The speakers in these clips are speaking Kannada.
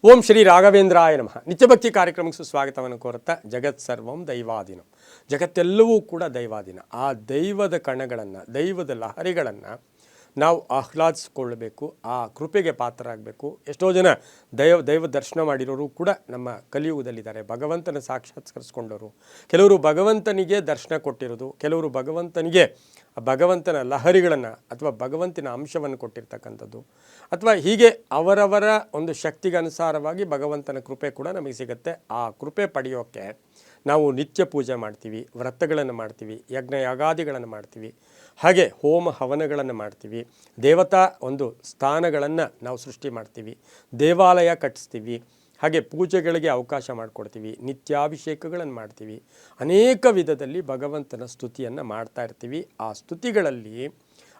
ಓಂ ಶ್ರೀ ರಾಘವೇಂದ್ರಾಯ ನಮಃ. ನಿತ್ಯಭಕ್ತಿ ಕಾರ್ಯಕ್ರಮಕ್ಕೆ ಸುಸ್ವಾಗತವನ್ನು ಕೋರುತ್ತಾ, ಜಗತ್ ಸರ್ವಂ ದೈವಾಧೀನಂ, ಜಗತ್ತೆಲ್ಲವೂ ಕೂಡ ದೈವಾಧೀನ. ಆ ದೈವದ ಕಣಗಳನ್ನು, ದೈವದ ಲಹರಿಗಳನ್ನು ನಾವು ಆಹ್ಲಾದಿಸಿಕೊಳ್ಳಬೇಕು, ಆ ಕೃಪೆಗೆ ಪಾತ್ರರಾಗಬೇಕು. ಎಷ್ಟೋ ಜನ ದೈವ ದರ್ಶನ ಮಾಡಿರೋರು ಕೂಡ ನಮ್ಮ ಕಲಿಯುಗದಲ್ಲಿದ್ದಾರೆ. ಭಗವಂತನ ಸಾಕ್ಷಾತ್ಕರಿಸ್ಕೊಂಡವರು, ಕೆಲವರು ಭಗವಂತನಿಗೆ ದರ್ಶನ ಕೊಟ್ಟಿರೋದು, ಕೆಲವರು ಭಗವಂತನ ಲಹರಿಗಳನ್ನು ಅಥವಾ ಭಗವಂತನ ಅಂಶವನ್ನು ಕೊಟ್ಟಿರ್ತಕ್ಕಂಥದ್ದು, ಅಥವಾ ಹೀಗೆ ಅವರವರ ಒಂದು ಶಕ್ತಿಗೆ ಅನುಸಾರವಾಗಿ ಭಗವಂತನ ಕೃಪೆ ಕೂಡ ನಮಗೆ ಸಿಗುತ್ತೆ. ಆ ಕೃಪೆ ಪಡೆಯೋಕ್ಕೆ ನಾವು ನಿತ್ಯ ಪೂಜೆ ಮಾಡ್ತೀವಿ, ವ್ರತಗಳನ್ನು ಮಾಡ್ತೀವಿ, ಯಜ್ಞ ಯಾಗಾದಿಗಳನ್ನು ಮಾಡ್ತೀವಿ, ಹಾಗೆ ಹೋಮ ಹವನಗಳನ್ನು ಮಾಡ್ತೀವಿ, ದೇವತಾ ಒಂದು ಸ್ಥಾನಗಳನ್ನು ನಾವು ಸೃಷ್ಟಿ ಮಾಡ್ತೀವಿ, ದೇವಾಲಯ ಕಟ್ಟಿಸ್ತೀವಿ, ಹಾಗೆ ಪೂಜೆಗಳಿಗೆ ಅವಕಾಶ ಮಾಡಿಕೊಡ್ತೀವಿ, ನಿತ್ಯಾಭಿಷೇಕಗಳನ್ನು ಮಾಡ್ತೀವಿ, ಅನೇಕ ವಿಧದಲ್ಲಿ ಭಗವಂತನ ಸ್ತುತಿಯನ್ನು ಮಾಡ್ತಾ ಇರ್ತೀವಿ. ಆ ಸ್ತುತಿಗಳಲ್ಲಿ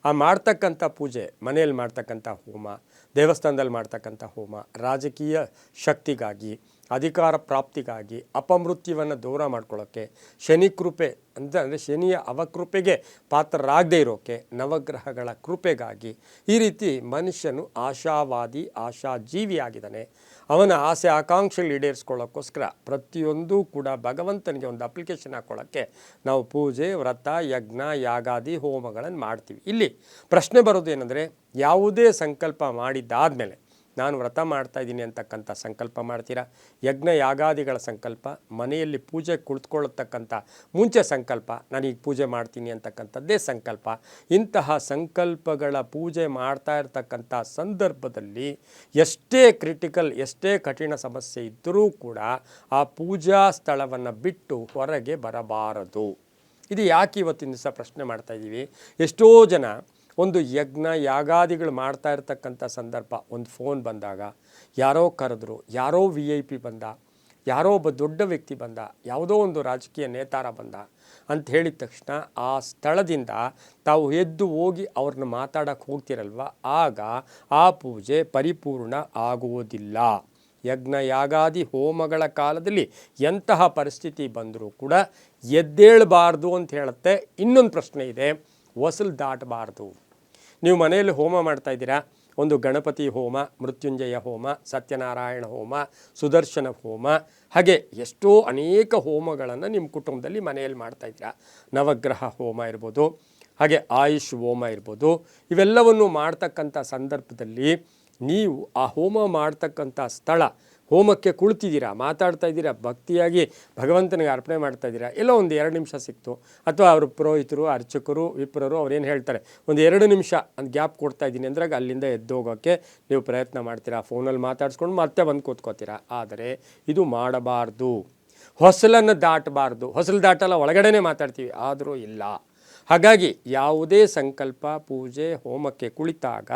ಆ ಮಾಡ್ತಕ್ಕಂಥ ಪೂಜೆ, ಮನೆಯಲ್ಲಿ ಮಾಡ್ತಕ್ಕಂಥ ಹೋಮ, ದೇವಸ್ಥಾನದಲ್ಲಿ ಮಾಡ್ತಕ್ಕಂಥ ಹೋಮ, ರಾಜಕೀಯ ಶಕ್ತಿಗಾಗಿ, ಅಧಿಕಾರ ಪ್ರಾಪ್ತಿಗಾಗಿ, ಅಪಮೃತ್ಯುವನ್ನು ದೂರ ಮಾಡ್ಕೊಳ್ಳೋಕ್ಕೆ, ಶನಿ ಕೃಪೆ ಅಂದರೆ ಶನಿಯ ಅವಕೃಪೆಗೆ ಪಾತ್ರರಾಗದೇ ಇರೋಕ್ಕೆ, ನವಗ್ರಹಗಳ ಕೃಪೆಗಾಗಿ, ಈ ರೀತಿ ಮನುಷ್ಯನು ಆಶಾವಾದಿ, ಆಶಾಜೀವಿಯಾಗಿದ್ದಾನೆ. ಅವನ ಆಸೆ ಆಕಾಂಕ್ಷೆಗಳು ಈಡೇರಿಸ್ಕೊಳ್ಳೋಕ್ಕೋಸ್ಕರ ಪ್ರತಿಯೊಂದು ಕೂಡ ಭಗವಂತನಿಗೆ ಒಂದು ಅಪ್ಲಿಕೇಶನ್ ಹಾಕ್ಕೊಳ್ಳೋಕ್ಕೆ ನಾವು ಪೂಜೆ, ವ್ರತ, ಯಜ್ಞ, ಯಾಗಾದಿ, ಹೋಮಗಳನ್ನು ಮಾಡ್ತೀವಿ. ಇಲ್ಲಿ ಪ್ರಶ್ನೆ ಬರೋದು ಏನಂದರೆ, ಯಾವುದೇ ಸಂಕಲ್ಪ ಮಾಡಿದ್ದಾದಮೇಲೆ ನಾನು ವ್ರತ ಮಾಡ್ತಾಯಿದ್ದೀನಿ ಅಂತಕ್ಕಂಥ ಸಂಕಲ್ಪ ಮಾಡ್ತೀರಾ, ಯಜ್ಞ ಯಾಗಾದಿಗಳ ಸಂಕಲ್ಪ, ಮನೆಯಲ್ಲಿ ಪೂಜೆ ಕುಳಿತುಕೊಳ್ಳತಕ್ಕಂಥ ಮುಂಚೆ ಸಂಕಲ್ಪ, ನಾನೀಗ ಪೂಜೆ ಮಾಡ್ತೀನಿ ಅಂತಕ್ಕಂಥದ್ದೇ ಸಂಕಲ್ಪ. ಇಂತಹ ಸಂಕಲ್ಪಗಳ ಪೂಜೆ ಮಾಡ್ತಾ ಇರ್ತಕ್ಕಂಥ ಸಂದರ್ಭದಲ್ಲಿ ಎಷ್ಟೇ ಕ್ರಿಟಿಕಲ್, ಎಷ್ಟೇ ಕಠಿಣ ಸಮಸ್ಯೆ ಇದ್ದರೂ ಕೂಡ ಆ ಪೂಜಾ ಸ್ಥಳವನ್ನು ಬಿಟ್ಟು ಹೊರಗೆ ಬರಬಾರದು. ಇದು ಯಾಕೆ ಇವತ್ತಿನ ದಿವಸ ಪ್ರಶ್ನೆ ಮಾಡ್ತಾಯಿದ್ದೀವಿ? ಎಷ್ಟೋ ಜನ ಒಂದು ಯಜ್ಞ ಯಾಗಾದಿಗಳು ಮಾಡ್ತಾ ಇರ್ತಕ್ಕಂಥ ಸಂದರ್ಭ, ಒಂದು ಫೋನ್ ಬಂದಾಗ, ಯಾರೋ ಕರೆದ್ರು, ಯಾರೋ VIP ಬಂದ, ಯಾರೋ ಒಬ್ಬ ದೊಡ್ಡ ವ್ಯಕ್ತಿ ಬಂದ, ಯಾವುದೋ ಒಂದು ರಾಜಕೀಯ ನೇತಾರ ಬಂದ ಅಂತ ಹೇಳಿದ ತಕ್ಷಣ ಆ ಸ್ಥಳದಿಂದ ತಾವು ಎದ್ದು ಹೋಗಿ ಅವ್ರನ್ನ ಮಾತಾಡೋಕ್ಕೆ ಹೋಗ್ತಿರಲ್ವ, ಆಗ ಆ ಪೂಜೆ ಪರಿಪೂರ್ಣ ಆಗುವುದಿಲ್ಲ. ಯಜ್ಞ ಯಾಗಾದಿ ಹೋಮಗಳ ಕಾಲದಲ್ಲಿ ಎಂತಹ ಪರಿಸ್ಥಿತಿ ಬಂದರೂ ಕೂಡ ಎದ್ದೇಳಬಾರ್ದು ಅಂತ ಹೇಳುತ್ತೆ. ಇನ್ನೊಂದು ಪ್ರಶ್ನೆ ಇದೆ, ಹೊಸಲು ದಾಟಬಾರ್ದು. ನೀವು ಮನೆಯಲ್ಲಿ ಹೋಮ ಮಾಡ್ತಾಯಿದ್ದೀರಾ, ಒಂದು ಗಣಪತಿ ಹೋಮ, ಮೃತ್ಯುಂಜಯ ಹೋಮ, ಸತ್ಯನಾರಾಯಣ ಹೋಮ, ಸುದರ್ಶನ ಹೋಮ, ಹಾಗೆ ಎಷ್ಟೋ ಅನೇಕ ಹೋಮಗಳನ್ನು ನಿಮ್ಮ ಕುಟುಂಬದಲ್ಲಿ ಮನೆಯಲ್ಲಿ ಮಾಡ್ತಾಯಿದ್ದೀರಾ. ನವಗ್ರಹ ಹೋಮ ಇರ್ಬೋದು, ಹಾಗೆ ಆಯುಷ್ ಹೋಮ ಇರ್ಬೋದು. ಇವೆಲ್ಲವನ್ನು ಮಾಡ್ತಕ್ಕಂಥ ಸಂದರ್ಭದಲ್ಲಿ ನೀವು ಆ ಹೋಮ ಮಾಡ್ತಕ್ಕಂಥ ಸ್ಥಳ, ಹೋಮಕ್ಕೆ ಕುಳಿತಿದ್ದೀರಾ, ಮಾತಾಡ್ತಾ ಇದ್ದೀರಾ, ಭಕ್ತಿಯಾಗಿ ಭಗವಂತನಿಗೆ ಅರ್ಪಣೆ ಮಾಡ್ತಾಯಿದ್ದೀರಾ, ಎಲ್ಲೋ ಒಂದು 2 ನಿಮಿಷ ಸಿಕ್ತು, ಅಥವಾ ಅವರು ಪುರೋಹಿತರು, ಅರ್ಚಕರು, ವಿಪ್ರರು ಅವ್ರೇನು ಹೇಳ್ತಾರೆ, ಒಂದು 2 ನಿಮಿಷ ಅಂತ ಗ್ಯಾಪ್ ಕೊಡ್ತಾ ಇದ್ದೀನಿ ಅಂದಾಗ ಅಲ್ಲಿಂದ ಎದ್ದೋಗೋಕ್ಕೆ ನೀವು ಪ್ರಯತ್ನ ಮಾಡ್ತೀರಾ, ಫೋನಲ್ಲಿ ಮಾತಾಡಿಸ್ಕೊಂಡು ಮತ್ತೆ ಬಂದು ಕೂತ್ಕೋತೀರಾ. ಆದರೆ ಇದು ಮಾಡಬಾರ್ದು. ಹೊಸಲನ್ನು ದಾಟಬಾರ್ದು. ಹೊಸಲು ದಾಟಲ್ಲ, ಒಳಗಡೆನೇ ಮಾತಾಡ್ತೀವಿ, ಆದರೂ ಇಲ್ಲ. ಹಾಗಾಗಿ ಯಾವುದೇ ಸಂಕಲ್ಪ, ಪೂಜೆ, ಹೋಮಕ್ಕೆ ಕುಳಿತಾಗ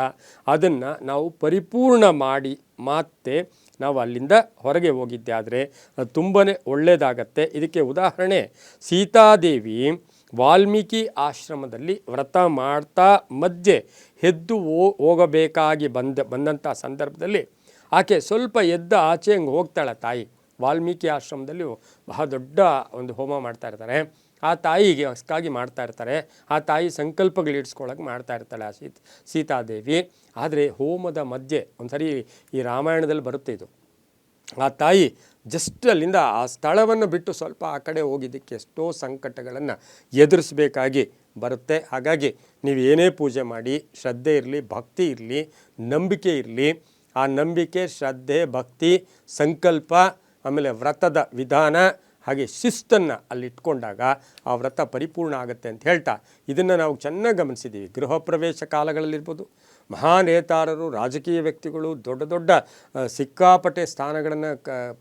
ಅದನ್ನು ನಾವು ಪರಿಪೂರ್ಣ ಮಾಡಿ ಮತ್ತೆ ನಾವು ಅಲ್ಲಿಂದ ಹೊರಗೆ ಹೋಗಿದ್ದೆ ಆದರೆ ಅದು ತುಂಬಾ ಒಳ್ಳೆಯದಾಗತ್ತೆ. ಇದಕ್ಕೆ ಉದಾಹರಣೆ, ಸೀತಾದೇವಿ ವಾಲ್ಮೀಕಿ ಆಶ್ರಮದಲ್ಲಿ ವ್ರತ ಮಾಡ್ತಾ ಮಧ್ಯೆ ಎದ್ದು ಹೋಗಬೇಕಾಗಿ ಬಂದಂಥ ಸಂದರ್ಭದಲ್ಲಿ ಆಕೆ ಸ್ವಲ್ಪ ಎದ್ದ ಆಚೆ ಹಂಗೆ ಹೋಗ್ತಾಳೆ. ತಾಯಿ ವಾಲ್ಮೀಕಿ ಆಶ್ರಮದಲ್ಲಿ ಬಹಳ ದೊಡ್ಡ ಒಂದು ಹೋಮ ಮಾಡ್ತಾ ಇರ್ತಾರೆ. ಆ ತಾಯಿಗೆ ಹೊಸಕಾಗಿ ಮಾಡ್ತಾ ಇರ್ತಾರೆ. ಆ ತಾಯಿ ಸಂಕಲ್ಪಗಳು ಇಡ್ಸ್ಕೊಳಕ್ಕೆ ಮಾಡ್ತಾ ಇರ್ತಾಳೆ ಆ ಸೀತಾದೇವಿ. ಆದರೆ ಹೋಮದ ಮಧ್ಯೆ ಒಂದು ಸರಿ ಈ ರಾಮಾಯಣದಲ್ಲಿ ಬರುತ್ತೆ ಇದು, ಆ ತಾಯಿ ಜಸ್ಟ್ ಅಲ್ಲಿಂದ ಆ ಸ್ಥಳವನ್ನು ಬಿಟ್ಟು ಸ್ವಲ್ಪ ಆ ಕಡೆ ಹೋಗಿದ್ದಕ್ಕೆ ಎಷ್ಟೋ ಸಂಕಟಗಳನ್ನು ಎದುರಿಸಬೇಕಾಗಿ ಬರುತ್ತೆ. ಹಾಗಾಗಿ ನೀವು ಏನೇ ಪೂಜೆ ಮಾಡಿ, ಶ್ರದ್ಧೆ ಇರಲಿ, ಭಕ್ತಿ ಇರಲಿ, ನಂಬಿಕೆ ಇರಲಿ, ಆ ನಂಬಿಕೆ, ಶ್ರದ್ಧೆ, ಭಕ್ತಿ, ಸಂಕಲ್ಪ, ಆಮೇಲೆ ವ್ರತದ ವಿಧಾನ, ಹಾಗೆ ಶಿಸ್ತನ್ನು ಅಲ್ಲಿ ಇಟ್ಕೊಂಡಾಗ ಆ ವ್ರತ ಪರಿಪೂರ್ಣ ಆಗುತ್ತೆ ಅಂತ ಹೇಳ್ತಾ, ಇದನ್ನು ನಾವು ಚೆನ್ನಾಗಿ ಗಮನಿಸಿದ್ದೀವಿ. ಗೃಹ ಪ್ರವೇಶ ಕಾಲಗಳಲ್ಲಿರ್ಬೋದು, ಮಹಾನೇತಾರರು, ರಾಜಕೀಯ ವ್ಯಕ್ತಿಗಳು ದೊಡ್ಡ ದೊಡ್ಡ ಸಿಕ್ಕಾಪಟ್ಟೆ ಸ್ಥಾನಗಳನ್ನು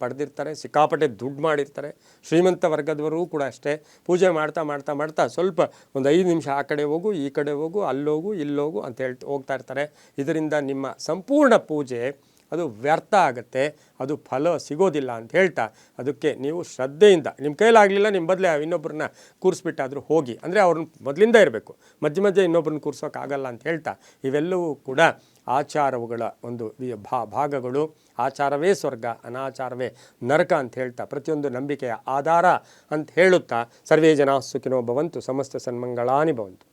ಪಡೆದಿರ್ತಾರೆ, ಸಿಕ್ಕಾಪಟ್ಟೆ ದುಡ್ಡು ಮಾಡಿರ್ತಾರೆ. ಶ್ರೀಮಂತ ವರ್ಗದವರು ಕೂಡ ಅಷ್ಟೇ, ಪೂಜೆ ಮಾಡ್ತಾ ಮಾಡ್ತಾ ಮಾಡ್ತಾ ಸ್ವಲ್ಪ ಒಂದು 5 ನಿಮಿಷ ಆ ಕಡೆ ಹೋಗು, ಈ ಕಡೆ ಹೋಗು, ಅಲ್ಲೋಗು, ಇಲ್ಲೋಗು ಅಂತ ಹೋಗ್ತಾ ಇರ್ತಾರೆ. ಇದರಿಂದ ನಿಮ್ಮ ಸಂಪೂರ್ಣ ಪೂಜೆ ಅದು ವ್ಯರ್ಥ ಆಗುತ್ತೆ, ಅದು ಫಲ ಸಿಗೋದಿಲ್ಲ ಅಂತ ಹೇಳ್ತಾ, ಅದಕ್ಕೆ ನೀವು ಶ್ರದ್ಧೆಯಿಂದ, ನಿಮ್ಮ ಕೈಲಾಗಲಿಲ್ಲ, ನಿಮ್ಮ ಬದಲೇ ಇನ್ನೊಬ್ಬರನ್ನ ಕೂರಿಸ್ಬಿಟ್ಟಾದರೂ ಹೋಗಿ, ಅಂದರೆ ಅವ್ರನ್ನ ಮೊದಲಿಂದ ಇರಬೇಕು, ಮಧ್ಯೆ ಮಧ್ಯೆ ಇನ್ನೊಬ್ಬರನ್ನ ಕೂರಿಸೋಕ್ಕಾಗಲ್ಲ ಅಂತ ಹೇಳ್ತಾ, ಇವೆಲ್ಲವೂ ಕೂಡ ಆಚಾರವುಗಳ ಒಂದು ಭಾಗಗಳು. ಆಚಾರವೇ ಸ್ವರ್ಗ, ಅನಾಚಾರವೇ ನರಕ ಅಂತ ಹೇಳ್ತಾ, ಪ್ರತಿಯೊಂದು ನಂಬಿಕೆಯ ಆಧಾರ ಅಂತ ಹೇಳುತ್ತಾ, ಸರ್ವೇ ಜನಾಃ ಸುಖಿನೋ ಭವಂತು, ಸಮಸ್ತ ಸನ್ಮಂಗಳಾನಿ ಭವಂತು.